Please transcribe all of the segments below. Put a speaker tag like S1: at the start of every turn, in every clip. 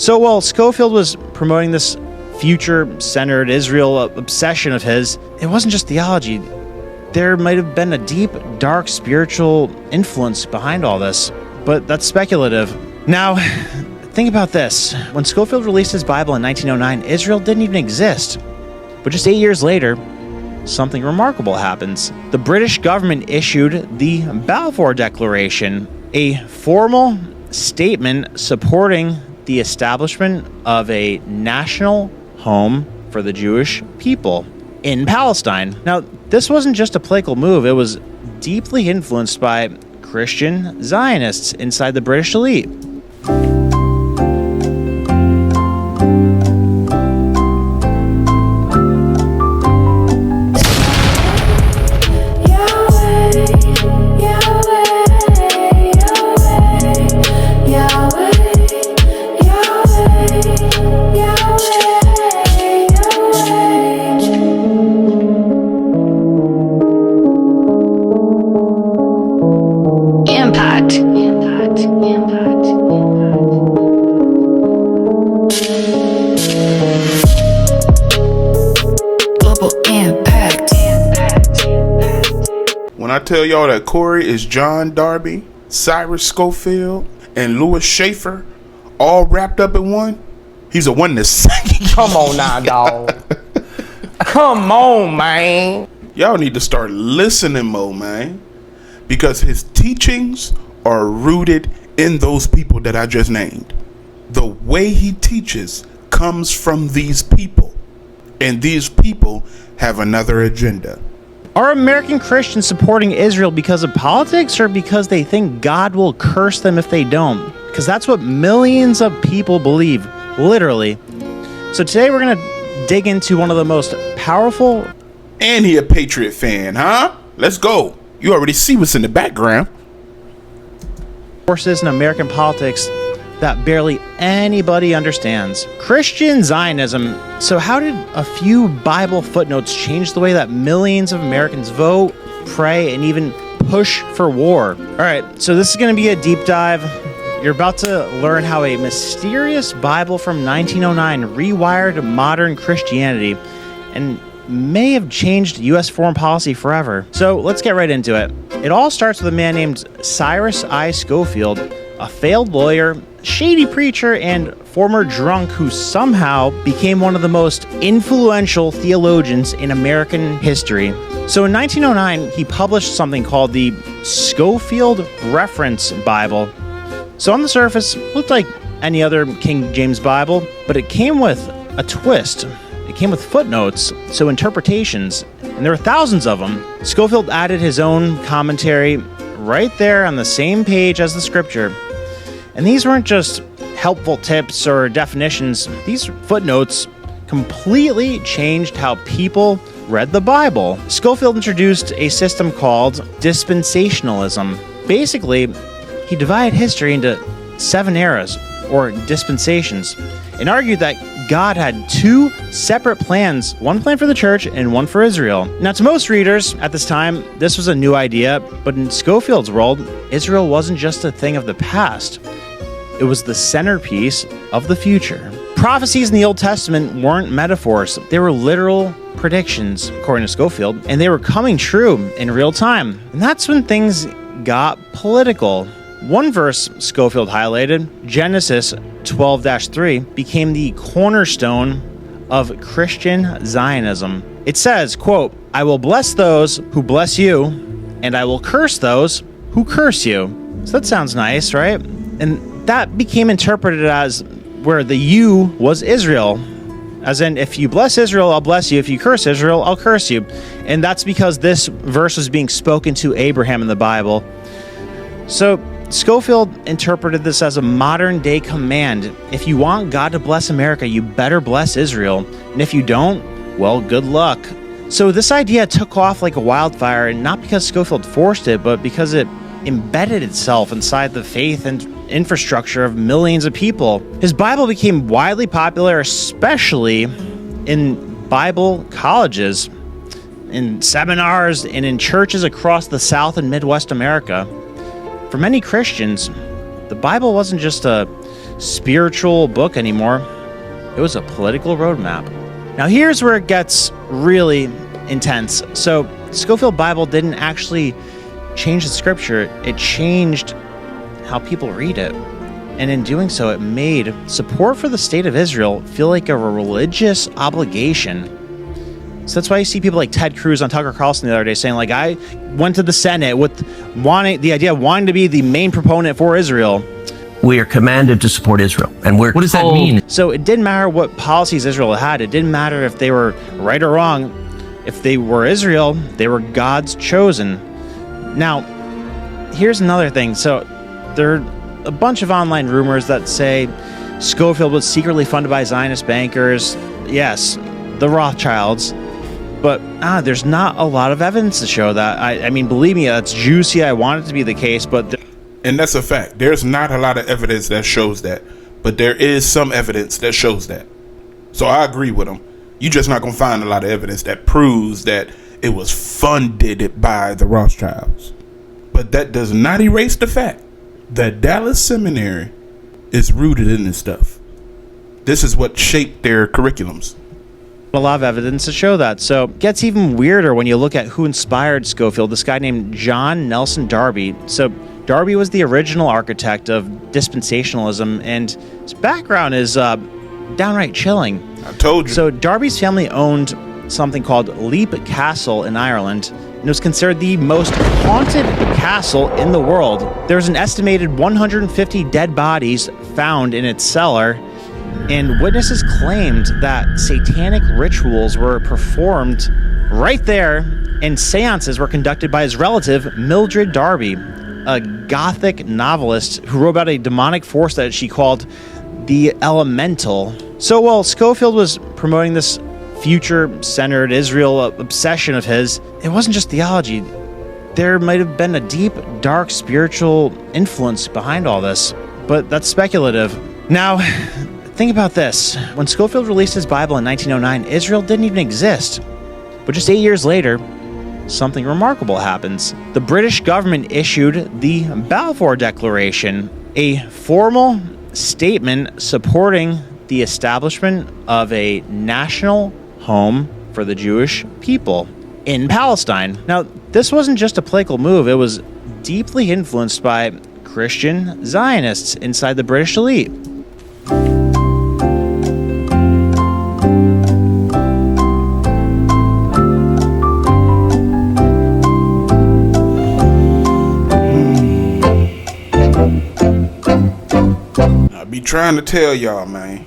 S1: So while Scofield was promoting this future-centered Israel obsession of his, it wasn't just theology. There might have been a deep, dark spiritual influence behind all this, but that's speculative. Now, think about this. When Scofield released his Bible in 1909, Israel didn't even exist. But just 8 years later, something remarkable happens. The British government issued the Balfour Declaration, a formal statement supporting the establishment of a national home for the Jewish people in Palestine. Now, this wasn't just a political move, it was deeply influenced by Christian Zionists inside the British elite.
S2: When I tell y'all that Corey is John Darby, Cyrus Scofield, and Louis Schaefer all wrapped up in one, he's a oneness.
S3: Come on now, dog. Come on, man.
S2: Y'all need to start listening more, man, because his teachings are rooted in those people that I just named. The way he teaches comes from these people, and these people have another agenda.
S1: Are American Christians supporting Israel because of politics or because they think God will curse them if they don't? Because that's what millions of people believe, literally. So today we're going to dig into one of the most powerful...
S2: And he a Patriot fan, huh? Let's go. You already see what's in the background.
S1: ...forces in American politics that barely anybody understands. Christian Zionism. So how did a few Bible footnotes change the way that millions of Americans vote, pray, and even push for war? All right, so this is going to be a deep dive. You're about to learn how a mysterious Bible from 1909 rewired modern Christianity and may have changed U.S. foreign policy forever. So let's get right into it. It all starts with a man named Cyrus I. Scofield, a failed lawyer, shady preacher, and former drunk who somehow became one of the most influential theologians in American history. So in 1909, he published something called the Scofield Reference Bible. So on the surface, it looked like any other King James Bible, but it came with a twist. It came with footnotes, so interpretations, and there were thousands of them. Scofield added his own commentary right there on the same page as the scripture. And these weren't just helpful tips or definitions. These footnotes completely changed how people read the Bible. Scofield introduced a system called Dispensationalism. Basically, he divided history into 7 eras, or dispensations, and argued that God had 2 separate plans, one plan for the church and one for Israel. Now, to most readers at this time, this was a new idea, but in Scofield's world, Israel wasn't just a thing of the past. It was the centerpiece of the future. Prophecies in the Old Testament weren't metaphors. They were literal predictions, according to Scofield, and they were coming true in real time. And that's when things got political. One verse Scofield highlighted, Genesis 12-3, became the cornerstone of Christian Zionism. It says, quote, "I will bless those who bless you, and I will curse those who curse you." So that sounds nice, right? And that became interpreted as where the you was Israel. As in, if you bless Israel, I'll bless you. If you curse Israel, I'll curse you. And that's because this verse was being spoken to Abraham in the Bible. So Scofield interpreted this as a modern-day command. If you want God to bless America, you better bless Israel. And if you don't, well, good luck. So this idea took off like a wildfire, and not because Scofield forced it, but because it embedded itself inside the faith and infrastructure of millions of people. His Bible became widely popular, especially in Bible colleges, in seminars, and in churches across the South and Midwest America. For many Christians, the Bible wasn't just a spiritual book anymore. It was a political roadmap. Now here's where it gets really intense. So Scofield Bible didn't actually change the scripture. It changed how people read it. And in doing so, it made support for the state of Israel feel like a religious obligation. So that's why you see people like Ted Cruz on Tucker Carlson the other day saying, like, I went to the Senate with the idea of wanting to be the main proponent for Israel.
S4: We are commanded to support Israel. And what does that mean?
S1: So it didn't matter what policies Israel had. It didn't matter if they were right or wrong. If they were Israel, they were God's chosen. Now, here's another thing. So there are a bunch of online rumors that say Scofield was secretly funded by Zionist bankers. Yes, the Rothschilds. But there's not a lot of evidence to show that. I mean, believe me, that's juicy. I want it to be the case, but...
S2: And that's a fact. There's not a lot of evidence that shows that. But there is some evidence that shows that. So I agree with him. You're just not going to find a lot of evidence that proves that it was funded by the Rothschilds. But that does not erase the fact that Dallas Seminary is rooted in this stuff. This is what shaped their curriculums.
S1: A lot of evidence to show that. So it gets even weirder when you look at who inspired Scofield, this guy named John Nelson Darby. So Darby was the original architect of Dispensationalism, and his background is downright chilling.
S2: I told you.
S1: So Darby's family owned something called Leap Castle in Ireland, and it was considered the most haunted castle in the world. There's an estimated 150 dead bodies found in its cellar, and witnesses claimed that satanic rituals were performed right there, and seances were conducted by his relative, Mildred Darby, a Gothic novelist who wrote about a demonic force that she called the Elemental. So while Scofield was promoting this future-centered Israel obsession of his, it wasn't just theology. There might have been a deep, dark spiritual influence behind all this, but that's speculative. Now, think about this. When Scofield released his Bible in 1909, Israel didn't even exist. But just 8 years later, something remarkable happens. The British government issued the Balfour Declaration, a formal statement supporting the establishment of a national home for the Jewish people in Palestine. Now, this wasn't just a political move. It was deeply influenced by Christian Zionists inside the British elite.
S2: I be trying to tell y'all, man.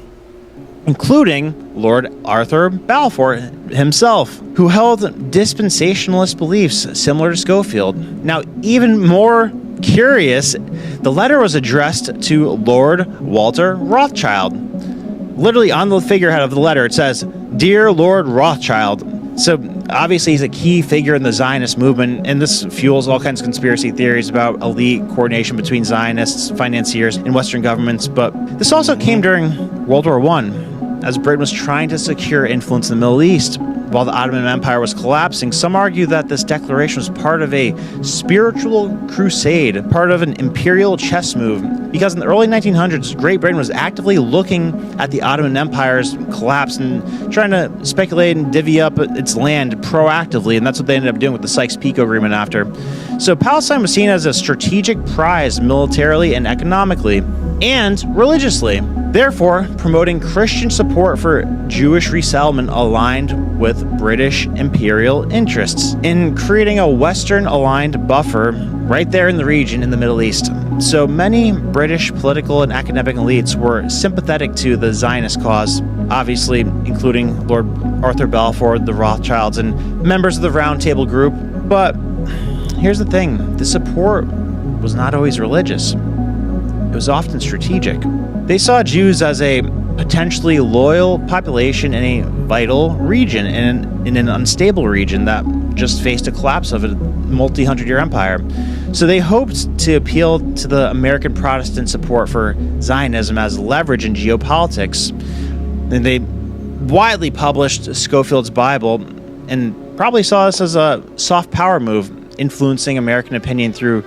S1: Including Lord Arthur Balfour himself, who held dispensationalist beliefs similar to Scofield. Now, even more curious, the letter was addressed to Lord Walter Rothschild. Literally on the figurehead of the letter, it says, "Dear Lord Rothschild." So obviously he's a key figure in the Zionist movement, and this fuels all kinds of conspiracy theories about elite coordination between Zionists, financiers, and Western governments. But this also came during World War I, as Britain was trying to secure influence in the Middle East. While the Ottoman Empire was collapsing, some argue that this declaration was part of a spiritual crusade, part of an imperial chess move, because in the early 1900s, Great Britain was actively looking at the Ottoman Empire's collapse and trying to speculate and divvy up its land proactively, and that's what they ended up doing with the Sykes-Picot Agreement after. So Palestine was seen as a strategic prize militarily and economically, and religiously. Therefore, promoting Christian support for Jewish resettlement aligned with British imperial interests in creating a Western-aligned buffer right there in the region in the Middle East. So many British political and academic elites were sympathetic to the Zionist cause, obviously including Lord Arthur Balfour, the Rothschilds, and members of the Round Table Group. But here's the thing, the support was not always religious. It was often strategic. They saw Jews as a potentially loyal population in a vital region, in an unstable region that just faced a collapse of a multi-hundred-year empire. So they hoped to appeal to the American Protestant support for Zionism as leverage in geopolitics. And they widely published Scofield's Bible and probably saw this as a soft power move, influencing American opinion through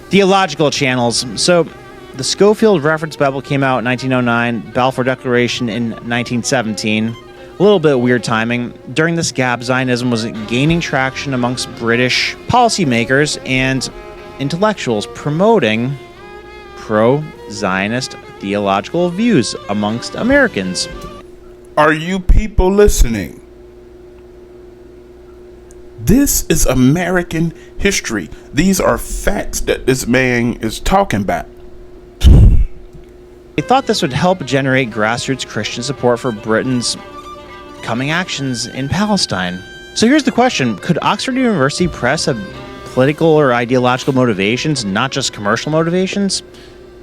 S1: theological channels. So the Scofield Reference Bible came out in 1909, Balfour Declaration in 1917. A little bit weird timing. During this gap, Zionism was gaining traction amongst British policymakers and intellectuals, promoting pro-Zionist theological views amongst Americans.
S2: Are you people listening? This is American history. These are facts that this man is talking about.
S1: They thought this would help generate grassroots Christian support for Britain's coming actions in Palestine. So here's the question. Could Oxford University Press have political or ideological motivations, not just commercial motivations?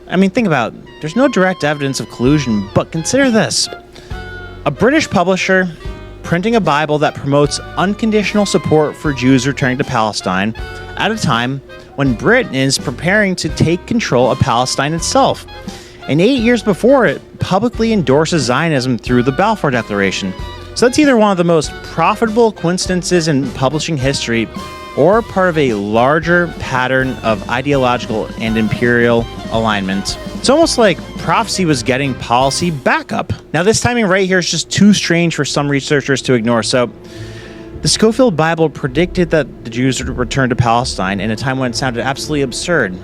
S1: I mean, think about it. There's no direct evidence of collusion, but consider this. A British publisher printing a Bible that promotes unconditional support for Jews returning to Palestine at a time when Britain is preparing to take control of Palestine itself. And 8 years before it publicly endorses Zionism through the Balfour Declaration. So that's either one of the most profitable coincidences in publishing history or part of a larger pattern of ideological and imperial alignment. It's almost like prophecy was getting policy backup. Now, this timing right here is just too strange for some researchers to ignore. So, the Scofield Bible predicted that the Jews would return to Palestine in a time when it sounded absolutely absurd.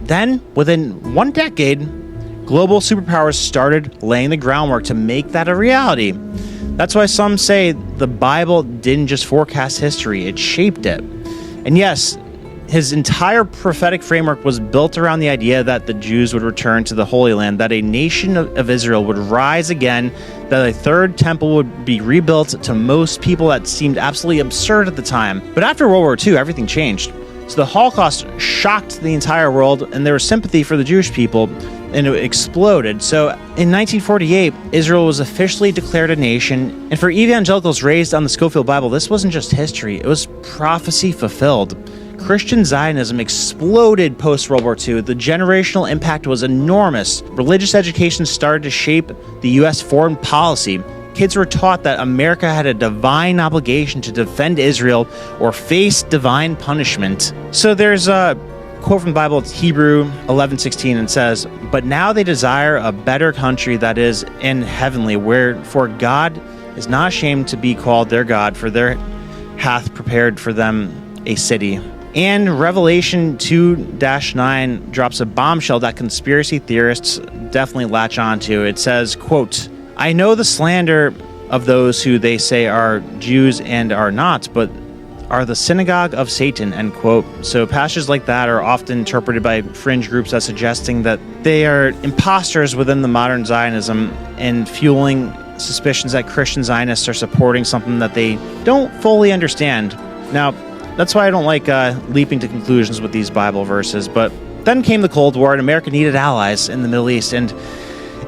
S1: Then, within 1 decade, global superpowers started laying the groundwork to make that a reality. That's why some say the Bible didn't just forecast history, it shaped it. And yes, his entire prophetic framework was built around the idea that the Jews would return to the Holy Land, that a nation of Israel would rise again, that a third temple would be rebuilt. To most people, that seemed absolutely absurd at the time. But after World War II, everything changed. So the Holocaust shocked the entire world, and there was sympathy for the Jewish people, and it exploded. So in 1948, Israel was officially declared a nation, and for evangelicals raised on the Scofield Bible, this wasn't just history, it was prophecy fulfilled. Christian Zionism exploded post-World War II. The generational impact was enormous. Religious education started to shape the U.S. foreign policy. Kids were taught that America had a divine obligation to defend Israel or face divine punishment. So there's a quote from the Bible, it's Hebrew 11:16, and says, "But now they desire a better country that is in heavenly, wherefore God is not ashamed to be called their God, for there hath prepared for them a city." And Revelation 2-9 drops a bombshell that conspiracy theorists definitely latch onto. It says, quote, "I know the slander of those who they say are Jews and are not, but are the synagogue of Satan," end quote. So passages like that are often interpreted by fringe groups as suggesting that they are imposters within the modern Zionism and fueling suspicions that Christian Zionists are supporting something that they don't fully understand. Now, that's why I don't like leaping to conclusions with these Bible verses. But then came the Cold War, and America needed allies in the Middle East. And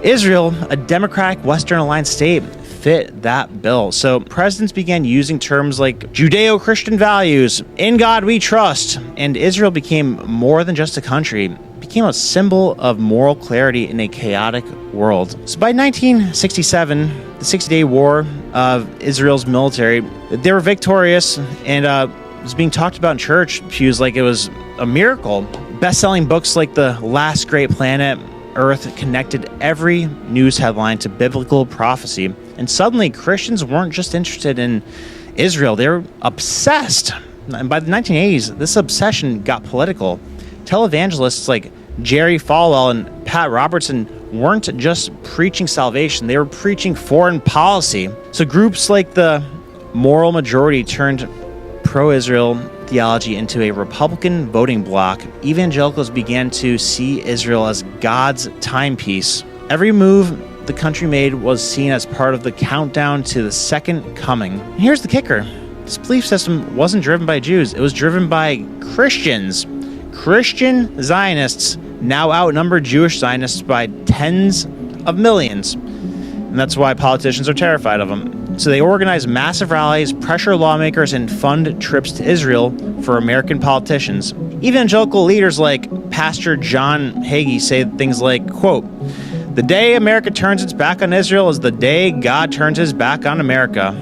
S1: Israel, a democratic Western-aligned state, fit that bill. So presidents began using terms like Judeo-Christian values, in God we trust, and Israel became more than just a country. It became a symbol of moral clarity in a chaotic world. So by 1967, the 60-day war of Israel's military, they were victorious, and was being talked about in church pews like it was a miracle. Best-selling books like The Last Great Planet, Earth connected every news headline to biblical prophecy. And suddenly, Christians weren't just interested in Israel, they were obsessed. And by the 1980s, this obsession got political. Televangelists like Jerry Falwell and Pat Robertson weren't just preaching salvation, they were preaching foreign policy. So groups like the Moral Majority turned pro-Israel theology into a Republican voting bloc. Evangelicals began to see Israel as God's timepiece. Every move the country made was seen as part of the countdown to the second coming. And here's the kicker. This belief system wasn't driven by Jews, it was driven by Christians. Christian Zionists now outnumber Jewish Zionists by tens of millions. And that's why politicians are terrified of them. So they organize massive rallies, pressure lawmakers, and fund trips to Israel for American politicians. Evangelical leaders like Pastor John Hagee say things like, quote, "The day America turns its back on Israel is the day God turns his back on America,"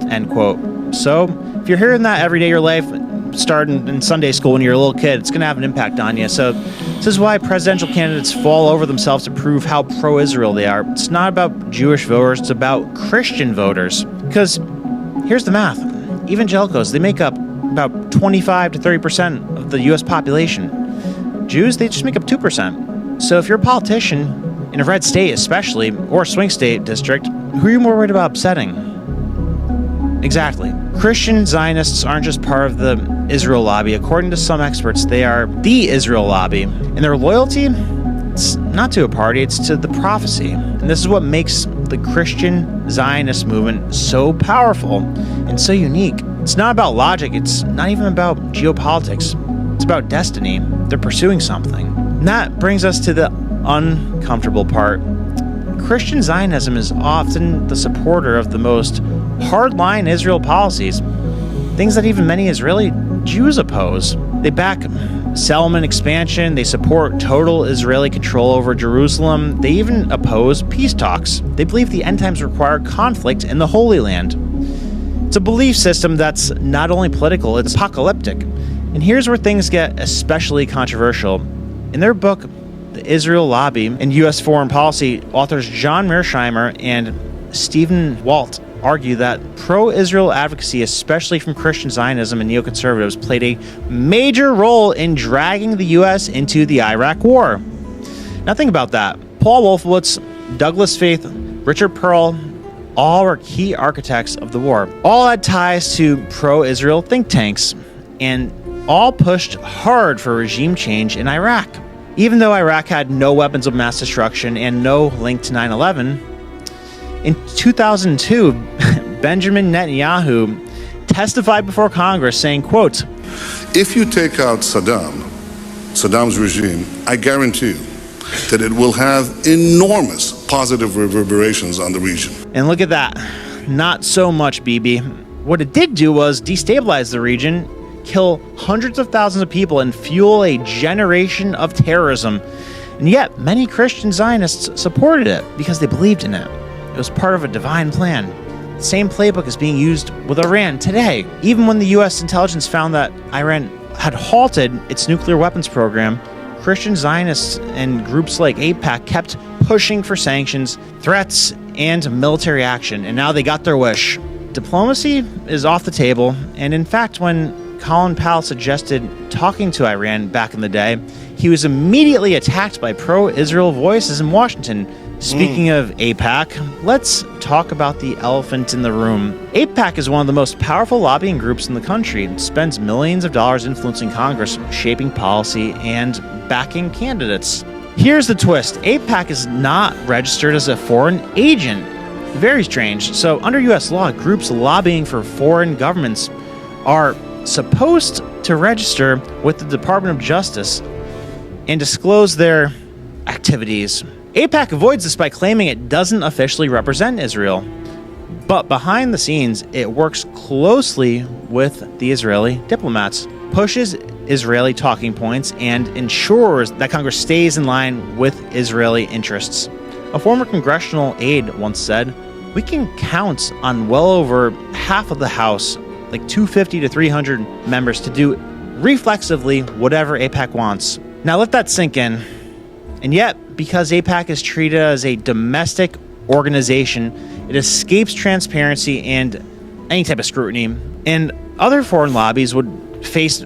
S1: end quote. So if you're hearing that every day of your life, starting in Sunday school when you're a little kid, it's going to have an impact on you. So This is why presidential candidates fall over themselves to prove how pro-Israel they are. It's not about Jewish voters, it's about Christian voters. Because here's the math. Evangelicals, they make up about 25 to 30% of the U.S. population. Jews, they just make up 2%. So if you're a politician, in a red state especially, or a swing state district, who are you more worried about upsetting? Exactly. Christian Zionists aren't just part of the Israel lobby. According to some experts, they are the Israel lobby. And their loyalty, it's not to a party, it's to the prophecy. And this is what makes the Christian Zionist movement so powerful and so unique. It's not about logic, it's not even about geopolitics. It's about destiny. They're pursuing something. And that brings us to the uncomfortable part. Christian Zionism is often the supporter of the most hardline Israel policies, things that even many Israeli Jews oppose. They back settlement expansion, they support total Israeli control over Jerusalem, they even oppose peace talks. They believe the end times require conflict in the Holy Land. It's a belief system that's not only political, it's apocalyptic. And here's where things get especially controversial. In their book, The Israel Lobby and U.S. Foreign Policy, authors John Mearsheimer and Stephen Walt argue that pro-Israel advocacy, especially from Christian Zionism and neoconservatives, played a major role in dragging the U.S. into the Iraq War. Now think about that. Paul Wolfowitz, Douglas Faith, Richard Pearl, all were key architects of the war. All had ties to pro-Israel think tanks, and all pushed hard for regime change in Iraq. Even though Iraq had no weapons of mass destruction and no link to 9/11, in 2002, Benjamin Netanyahu testified before Congress saying, quote,
S5: "If you take out Saddam's regime, I guarantee you that it will have enormous positive reverberations on the region."
S1: And look at that. Not so much, Bibi. What it did do was destabilize the region, kill hundreds of thousands of people, and fuel a generation of terrorism. And yet, many Christian Zionists supported it because they believed in it. It was part of a divine plan. The same playbook is being used with Iran today. Even when the U.S. intelligence found that Iran had halted its nuclear weapons program, Christian Zionists and groups like AIPAC kept pushing for sanctions, threats, and military action, and now they got their wish. Diplomacy is off the table, and in fact, when Colin Powell suggested talking to Iran back in the day, he was immediately attacked by pro-Israel voices in Washington. Speaking of AIPAC, let's talk about the elephant in the room. AIPAC is one of the most powerful lobbying groups in the country. It spends millions of dollars influencing Congress, shaping policy, and backing candidates. Here's the twist. AIPAC is not registered as a foreign agent. Very strange. So under U.S. law, groups lobbying for foreign governments are supposed to register with the Department of Justice and disclose their activities. AIPAC avoids this by claiming it doesn't officially represent Israel. But behind the scenes, it works closely with the Israeli diplomats, pushes Israeli talking points, and ensures that Congress stays in line with Israeli interests. A former congressional aide once said, "We can count on well over half of the House, like 250 to 300 members, to do reflexively whatever AIPAC wants." Now let that sink in. And yet, because AIPAC is treated as a domestic organization, it escapes transparency and any type of scrutiny. And other foreign lobbies would face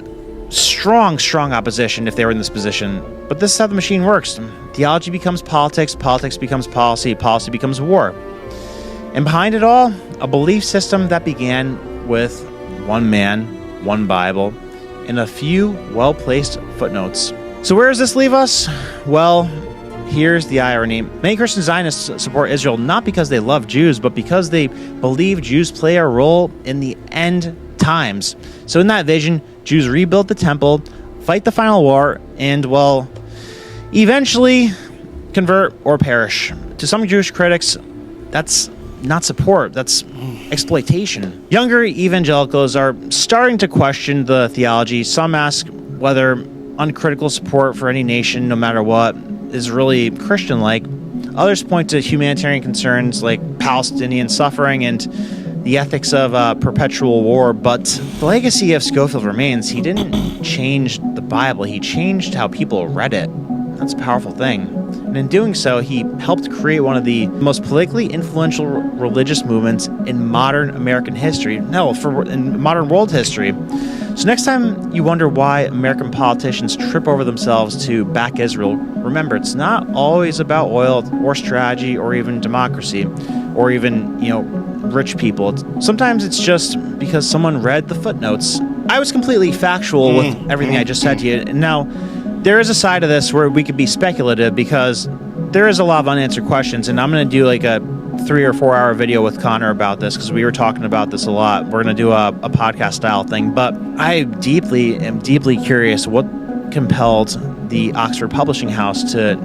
S1: strong opposition if they were in this position. But this is how the machine works. Theology becomes politics, politics becomes policy, policy becomes war. And behind it all, a belief system that began with one man, one Bible, and a few well-placed footnotes. So where does this leave us? Well, here's the irony. Many Christian Zionists support Israel not because they love Jews, but because they believe Jews play a role in the end times. So in that vision, Jews rebuild the temple, fight the final war, and, well, eventually convert or perish. To some Jewish critics, that's not support, that's exploitation. Younger evangelicals are starting to question the theology. Some ask whether uncritical support for any nation, no matter what, is really Christian-like. Others point to humanitarian concerns like Palestinian suffering and the ethics of perpetual war, but the legacy of Scofield remains. He didn't change the Bible, he changed how people read it. That's a powerful thing. And in doing so, he helped create one of the most politically influential religious movements in modern American history. No, in modern world history. So next time you wonder why American politicians trip over themselves to back Israel, remember, it's not always about oil or strategy or even democracy or even, rich people. Sometimes it's just because someone read the footnotes. I was completely factual with everything I just said to you. And now, there is a side of this where we could be speculative because there is a lot of unanswered questions, and I'm going to do like a 3 or 4 hour video with Connor about this because we were talking about this a lot. We're going to do a podcast style thing, but I am deeply curious what compelled the Oxford Publishing House to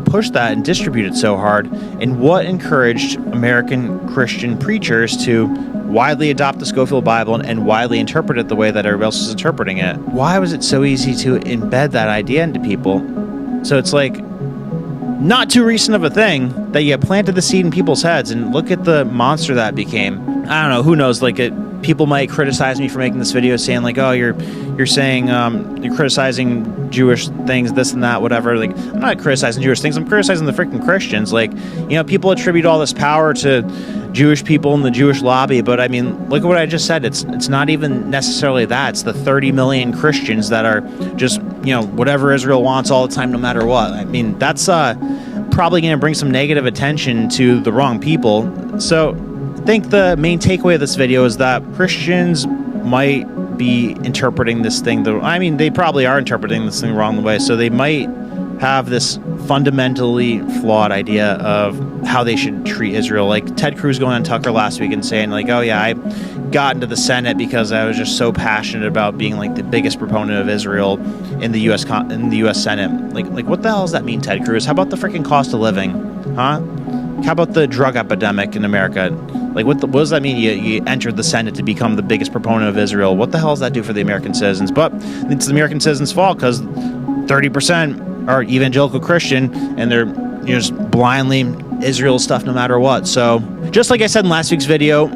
S1: push that and distribute it so hard, and what encouraged American Christian preachers to widely adopt the Scofield Bible and widely interpret it the way that everybody else is interpreting it. Why was it so easy to embed that idea into people? So it's like not too recent of a thing that you planted the seed in people's heads, and look at the monster that became. I don't know, who knows, people might criticize me for making this video saying like, oh, you're saying you're criticizing Jewish things, this and that, whatever. Like, I'm not criticizing Jewish things, I'm criticizing the freaking Christians. Like, people attribute all this power to Jewish people and the Jewish lobby, but I mean, look at what I just said. It's not even necessarily that. It's the 30 million Christians that are just, whatever Israel wants all the time, no matter what. I mean, that's probably going to bring some negative attention to the wrong people. So I think the main takeaway of this video is that Christians might be interpreting this thing they probably are interpreting this thing the wrong way, so they might have this fundamentally flawed idea of how they should treat Israel. Like Ted Cruz going on Tucker last week and saying like, oh yeah, I got into the Senate because I was just so passionate about being like the biggest proponent of Israel in the U.S. Senate. Like what the hell does that mean, Ted Cruz? How about the freaking cost of living, huh? How about the drug epidemic in America? Like, what does that mean? You entered the Senate to become the biggest proponent of Israel. What the hell does that do for the American citizens? But it's the American citizens' fault because 30% are evangelical Christian and they're just blindly Israel stuff no matter what. So, just like I said in last week's video,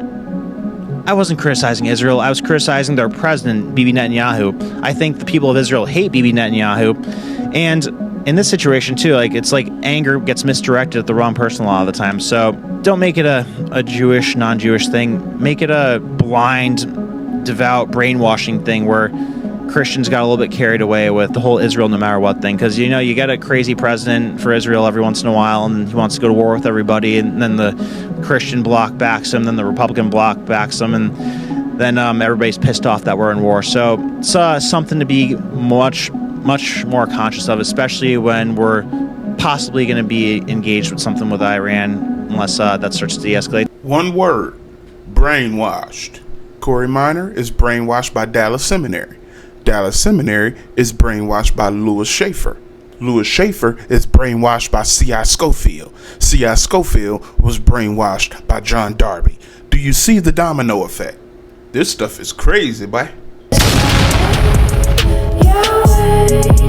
S1: I wasn't criticizing Israel. I was criticizing their president, Bibi Netanyahu. I think the people of Israel hate Bibi Netanyahu. And in this situation too, it's like anger gets misdirected at the wrong person a lot of the time. So don't make it a Jewish, non-Jewish thing. Make it a blind, devout, brainwashing thing where Christians got a little bit carried away with the whole Israel no matter what thing. Because, you get a crazy president for Israel every once in a while, and he wants to go to war with everybody, and then the Christian bloc backs him, then the Republican bloc backs him, and then everybody's pissed off that we're in war. So it's something to be much more conscious of, especially when we're possibly going to be engaged with something with Iran, unless that starts to de-escalate.
S2: One word: brainwashed. Corey Minor is brainwashed by Dallas Seminary. Dallas Seminary is brainwashed by Louis Schaefer. Louis Schaefer is brainwashed by C.I. Scofield. C.I. Scofield was brainwashed by John Darby. Do you see the domino effect? This stuff is crazy, boy.
S6: Yahweh.